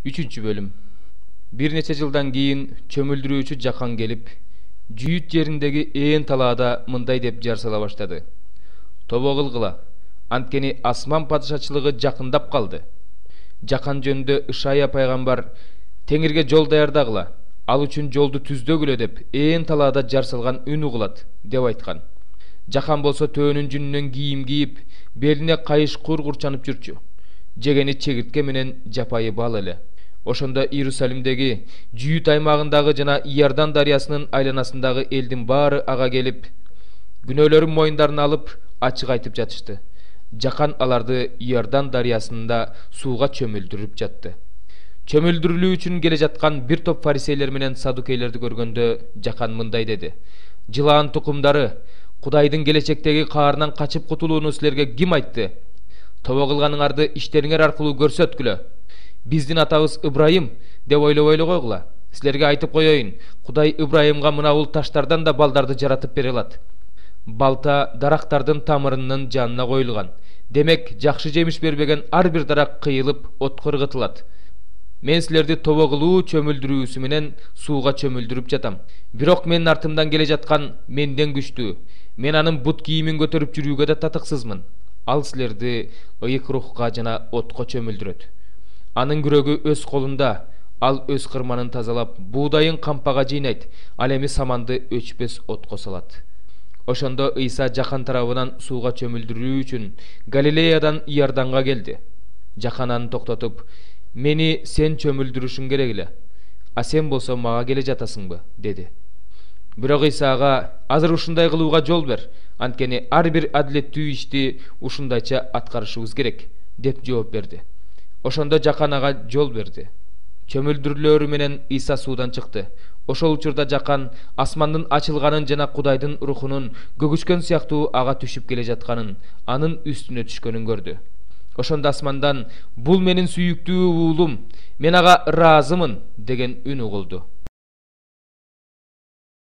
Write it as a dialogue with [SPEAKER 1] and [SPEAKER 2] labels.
[SPEAKER 1] 3. bölüm. Bir neçe жылдан кийин чөмүлдүрүүчү Жакан келип, жүйүт жериндеги ээн талаада мындай деп жарсала баштады. Тобо кылгыла, анткени асман падышачылыгы жакындап калды. Жакан жөнүндө Ишая пайгамбар Теңирге жол даярдагыла, ал үчүн жолду түздөгүлө деп ээн талаада жарсалган үн угулат деп айткан. Жакан болсо төөнүн жүнүнөн кийим кийип, белине кайыш курчанып жүрчү. Жегени чегиртке менен жапайы бал эле. Ошондо Иерусалимдеги жүйүт аймагындагы жана Иордан дарыясынын айланасындагы элдин баары ага келип, күнөөлөрүн моюндарына алып, ачык айтып жатышты. Жакан аларды Иордан дарыясында сууга чөмүлдүрүп жатты. Чөмүлдүрүлүү үчүн келе жаткан бир топ фарисейлер менен садукейлерди көргөндө Жакан мындай деди: "Жылаан тукумдары, Кудайдын келечектеги каарынан качып кутулууну силерге ким айтты? Тобо кылганыңарды иштериңер аркылуу көрсөткүлө. Биздин атабыз Ибрайым деп ойлобойлу койгула. Силерге айтып коеюн, Кудай Ибрайымга мына бул таштардан да балдарды жаратып бере алат. Балта дарактардын тамырынын жанына коюлган. Демек, жакшы жемиш бербеген ар бир дарак кыйылып, отко ыргытылат. Мен силерди тобо кылуу чөмүлдүрүүсү менен сууга чөмүлдүрүп жатам. Бирок менин артымдан келе жаткан менден күчтүү. Мен анын бут кийимин көтөрүп жүрүүгө да татыксызмын. Ал силерди ыйык рухка жана отко чөмүлдүрөт. Анын күрөгү өз колунда, ал өз кырманын тазалап, буудайын кампага жыйнайт, ал эми саманды өчпөс отко салат." Ошондо Ыйса Жакан тарабынан сууга чөмүлдүрүү үчүн Галилеядан Иорданга келди. Жакан аны токтотуп: "Мени сен чөмүлдүрүшүң керек эле, а сен болсо мага келе жатасыңбы?" деди. Бирок Ыйса ага: "Азыр ушундай кылууга жол бер, анткени ар бир адилеттүү ишти ушундайча аткарышыбыз керек" деп жооп берди. Ошондо Жакан ага жол берди. Чөмүлдүрүлөрү менен Ыйса суудан чыкты. Ошол учурда Жакан асмандын ачылганын жана Кудайдын рухунун көгүшкөн сыяктуу ага түшүп келе жатканын, анын үстүнө түшкөнүн көрдү. Ошондо асмандан: "Бул менин сүйүктүү уулум, мен ага ыраазымын" деген үн угулду.